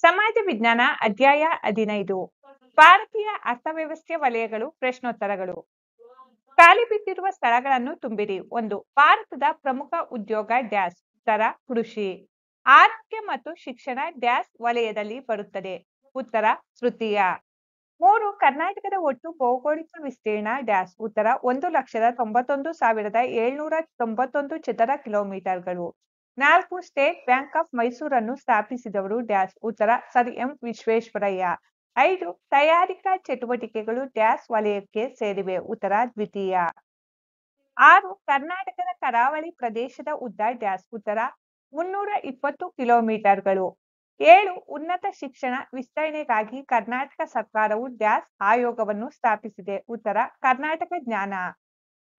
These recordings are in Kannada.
ಸಮಾಜ ವಿಜ್ಞಾನ ಅಧ್ಯಾಯ 15 ಭಾರತೀಯ ಅರ್ಥವ್ಯವಸ್ಥೆ ವಲಯಗಳು ಪ್ರಶ್ನೋತ್ತರಗಳು. ಖಾಲಿ ಬಿದ್ದಿರುವ ಸ್ಥಳಗಳನ್ನು ತುಂಬಿರಿ. 1. ಭಾರತದ ಪ್ರಮುಖ ಉದ್ಯೋಗ ಡ್ಯಾಶ್. ಉತ್ತರ ಕೃಷಿ. ಆರೋಗ್ಯ ಮತ್ತು ಶಿಕ್ಷಣ ಡ್ಯಾಶ್ ವಲಯದಲ್ಲಿ ಬರುತ್ತದೆ. ಉತ್ತರ ತೃತೀಯ. 3. ಕರ್ನಾಟಕದ ಒಟ್ಟು ಭೌಗೋಳಿಕ ವಿಸ್ತೀರ್ಣ ಡ್ಯಾಶ್. ಉತ್ತರ 1,91,791 ಚದರ ಕಿಲೋಮೀಟರ್ಗಳು. 4. ಸ್ಟೇಟ್ ಬ್ಯಾಂಕ್ ಆಫ್ ಮೈಸೂರನ್ನು ಸ್ಥಾಪಿಸಿದವರು ಡ್ಯಾಶ್. ಉತ್ತರ ಸರ್ ಎಂ ವಿಶ್ವೇಶ್ವರಯ್ಯ. 5. ತಯಾರಿಕಾ ಚಟುವಟಿಕೆಗಳು ಡ್ಯಾಶ್ ವಲಯಕ್ಕೆ ಸೇರಿವೆ. ಉತ್ತರ ದ್ವಿತೀಯ. 6. ಕರ್ನಾಟಕದ ಕರಾವಳಿ ಪ್ರದೇಶದ ಉದ್ದ ಡ್ಯಾಶ್. ಉತ್ತರ 320 ಕಿಲೋಮೀಟರ್ಗಳು. 7. ಉನ್ನತ ಶಿಕ್ಷಣ ವಿಸ್ತರಣೆಗಾಗಿ ಕರ್ನಾಟಕ ಸರ್ಕಾರವು ಡ್ಯಾಶ್ ಆಯೋಗವನ್ನು ಸ್ಥಾಪಿಸಿದೆ. ಉತ್ತರ ಕರ್ನಾಟಕ ಜ್ಞಾನ.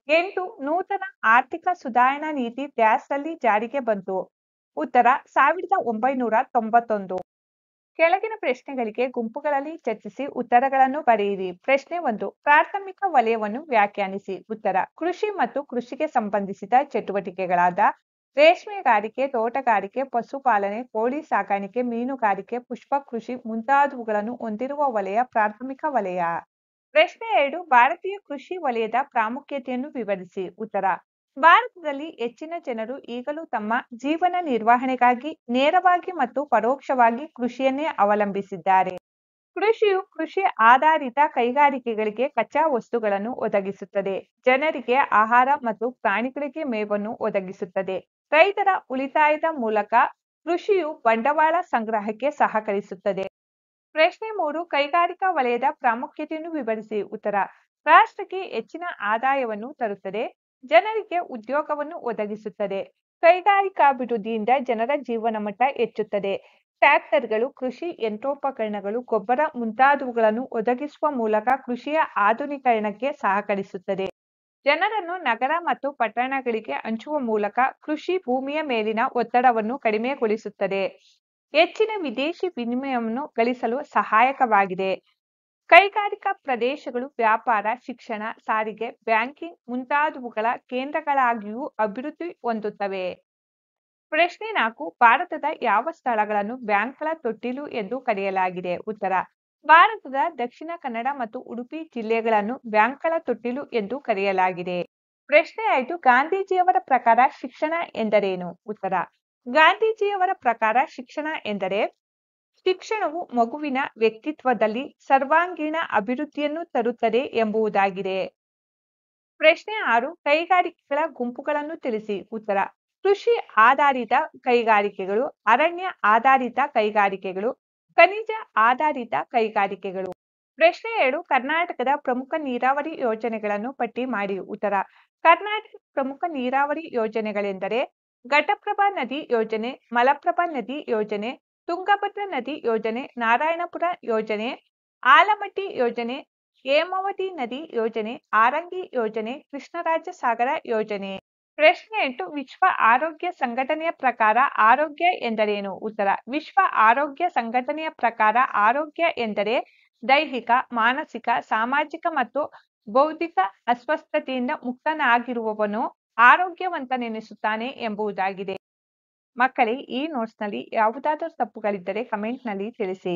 8. ನೂತನ ಆರ್ಥಿಕ ಸುಧಾರಣಾ ನೀತಿ ಡ್ಯಾಶ್ ರಲ್ಲಿ ಜಾರಿಗೆ ಬಂತು. ಉತ್ತರ 1991. ಕೆಳಗಿನ ಪ್ರಶ್ನೆಗಳಿಗೆ ಗುಂಪುಗಳಲ್ಲಿ ಚರ್ಚಿಸಿ ಉತ್ತರಗಳನ್ನು ಬರೆಯಿರಿ. ಪ್ರಶ್ನೆ 1. ಪ್ರಾಥಮಿಕ ವಲಯವನ್ನು ವ್ಯಾಖ್ಯಾನಿಸಿ. ಉತ್ತರ ಕೃಷಿ ಮತ್ತು ಕೃಷಿಗೆ ಸಂಬಂಧಿಸಿದ ಚಟುವಟಿಕೆಗಳಾದ ರೇಷ್ಮೆಗಾರಿಕೆ, ತೋಟಗಾರಿಕೆ, ಪಶುಪಾಲನೆ, ಕೋಳಿ ಸಾಕಾಣಿಕೆ, ಮೀನುಗಾರಿಕೆ, ಪುಷ್ಪ ಕೃಷಿ ಮುಂತಾದವುಗಳನ್ನು ಹೊಂದಿರುವ ವಲಯ ಪ್ರಾಥಮಿಕ ವಲಯ. ಪ್ರಶ್ನೆ 2. ಭಾರತೀಯ ಕೃಷಿ ವಲಯದ ಪ್ರಾಮುಖ್ಯತೆಯನ್ನು ವಿವರಿಸಿ. ಉತ್ತರ ಭಾರತದಲ್ಲಿ ಹೆಚ್ಚಿನ ಜನರು ಈಗಲೂ ತಮ್ಮ ಜೀವನ ನಿರ್ವಹಣೆಗಾಗಿ ನೇರವಾಗಿ ಮತ್ತು ಪರೋಕ್ಷವಾಗಿ ಕೃಷಿಯನ್ನೇ ಅವಲಂಬಿಸಿದ್ದಾರೆ. ಕೃಷಿಯು ಕೃಷಿ ಆಧಾರಿತ ಕೈಗಾರಿಕೆಗಳಿಗೆ ಕಚ್ಚಾ ವಸ್ತುಗಳನ್ನು ಒದಗಿಸುತ್ತದೆ, ಜನರಿಗೆ ಆಹಾರ ಮತ್ತು ಪ್ರಾಣಿಗಳಿಗೆ ಮೇವನ್ನು ಒದಗಿಸುತ್ತದೆ. ರೈತರ ಉಳಿತಾಯದ ಮೂಲಕ ಕೃಷಿಯು ಬಂಡವಾಳ ಸಂಗ್ರಹಕ್ಕೆ ಸಹಕರಿಸುತ್ತದೆ. ಪ್ರಶ್ನೆ 3. ಕೈಗಾರಿಕಾ ವಲಯದ ಪ್ರಾಮುಖ್ಯತೆಯನ್ನು ವಿವರಿಸಿ. ಉತ್ತರ ರಾಷ್ಟ್ರಕ್ಕೆ ಹೆಚ್ಚಿನ ಆದಾಯವನ್ನು ತರುತ್ತದೆ, ಜನರಿಗೆ ಉದ್ಯೋಗವನ್ನು ಒದಗಿಸುತ್ತದೆ. ಕೈಗಾರಿಕಾಭಿವೃದ್ಧಿಯಿಂದ ಜನರ ಜೀವನ ಮಟ್ಟ ಹೆಚ್ಚುತ್ತದೆ. ಟ್ರ್ಯಾಕ್ಟರ್ಗಳು, ಕೃಷಿ ಯಂತ್ರೋಪಕರಣಗಳು, ಗೊಬ್ಬರ ಮುಂತಾದವುಗಳನ್ನು ಒದಗಿಸುವ ಮೂಲಕ ಕೃಷಿಯ ಆಧುನೀಕರಣಕ್ಕೆ ಸಹಕರಿಸುತ್ತದೆ. ಜನರನ್ನು ನಗರ ಮತ್ತು ಪಟ್ಟಣಗಳಿಗೆ ಹಂಚುವ ಮೂಲಕ ಕೃಷಿ ಭೂಮಿಯ ಮೇಲಿನ ಒತ್ತಡವನ್ನು ಕಡಿಮೆಗೊಳಿಸುತ್ತದೆ. ಹೆಚ್ಚಿನ ವಿದೇಶಿ ವಿನಿಮಯವನ್ನು ಗಳಿಸಲು ಸಹಾಯಕವಾಗಿದೆ. ಕೈಗಾರಿಕಾ ಪ್ರದೇಶಗಳು ವ್ಯಾಪಾರ, ಶಿಕ್ಷಣ, ಸಾರಿಗೆ, ಬ್ಯಾಂಕಿಂಗ್ ಮುಂತಾದವುಗಳ ಕೇಂದ್ರಗಳಾಗಿಯೂ ಅಭಿವೃದ್ಧಿ ಹೊಂದುತ್ತವೆ. ಪ್ರಶ್ನೆ 4. ಭಾರತದ ಯಾವ ಸ್ಥಳಗಳನ್ನು ಬ್ಯಾಂಕ್ಗಳ ತೊಟ್ಟಿಲು ಎಂದು ಕರೆಯಲಾಗಿದೆ. ಉತ್ತರ ಭಾರತದ ದಕ್ಷಿಣ ಕನ್ನಡ ಮತ್ತು ಉಡುಪಿ ಜಿಲ್ಲೆಗಳನ್ನು ಬ್ಯಾಂಕ್ಗಳ ತೊಟ್ಟಿಲು ಎಂದು ಕರೆಯಲಾಗಿದೆ. ಪ್ರಶ್ನೆ 5. ಗಾಂಧೀಜಿಯವರ ಪ್ರಕಾರ ಶಿಕ್ಷಣ ಎಂದರೇನು. ಉತ್ತರ ಗಾಂಧೀಜಿಯವರ ಪ್ರಕಾರ ಶಿಕ್ಷಣ ಎಂದರೆ ಶಿಕ್ಷಣವು ಮಗುವಿನ ವ್ಯಕ್ತಿತ್ವದಲ್ಲಿ ಸರ್ವಾಂಗೀಣ ಅಭಿವೃದ್ಧಿಯನ್ನು ತರುತ್ತದೆ ಎಂಬುದಾಗಿದೆ. ಪ್ರಶ್ನೆ 6. ಕೈಗಾರಿಕೆಗಳ ಗುಂಪುಗಳನ್ನು ತಿಳಿಸಿ. ಉತ್ತರ ಕೃಷಿ ಆಧಾರಿತ ಕೈಗಾರಿಕೆಗಳು, ಅರಣ್ಯ ಆಧಾರಿತ ಕೈಗಾರಿಕೆಗಳು, ಖನಿಜ ಆಧಾರಿತ ಕೈಗಾರಿಕೆಗಳು. ಪ್ರಶ್ನೆ 7. ಕರ್ನಾಟಕದ ಪ್ರಮುಖ ನೀರಾವರಿ ಯೋಜನೆಗಳನ್ನು ಪಟ್ಟಿ ಮಾಡಿ. ಉತ್ತರ ಕರ್ನಾಟಕ ಪ್ರಮುಖ ನೀರಾವರಿ ಯೋಜನೆಗಳೆಂದರೆ ಘಟಪ್ರಭಾ ನದಿ ಯೋಜನೆ, ಮಲಪ್ರಭಾ ನದಿ ಯೋಜನೆ, ತುಂಗಭದ್ರಾ ನದಿ ಯೋಜನೆ, ನಾರಾಯಣಪುರ ಯೋಜನೆ, ಆಲಮಟ್ಟಿ ಯೋಜನೆ, ಹೇಮಾವತಿ ನದಿ ಯೋಜನೆ, ಆರಂಗಿ ಯೋಜನೆ, ಕೃಷ್ಣರಾಜ ಸಾಗರ ಯೋಜನೆ. ಪ್ರಶ್ನೆ 8. ವಿಶ್ವ ಆರೋಗ್ಯ ಸಂಘಟನೆಯ ಪ್ರಕಾರ ಆರೋಗ್ಯ ಎಂದರೇನು. ಉತ್ತರ ವಿಶ್ವ ಆರೋಗ್ಯ ಸಂಘಟನೆಯ ಪ್ರಕಾರ ಆರೋಗ್ಯ ಎಂದರೆ ದೈಹಿಕ, ಮಾನಸಿಕ, ಸಾಮಾಜಿಕ ಮತ್ತು ಬೌದ್ಧಿಕ ಅಸ್ವಸ್ಥತೆಯಿಂದ ಮುಕ್ತನಾಗಿರುವವನು ಆರೋಗ್ಯವಂತನೆನಿಸುತ್ತಾನೆ ಎಂಬುದಾಗಿದೆ. ಮಕ್ಕಳೇ, ಈ ನೋಟ್ಸ್ನಲ್ಲಿ ಯಾವುದಾದರೂ ತಪ್ಪುಗಳಿದ್ದರೆ ಕಮೆಂಟ್ನಲ್ಲಿ ತಿಳಿಸಿ.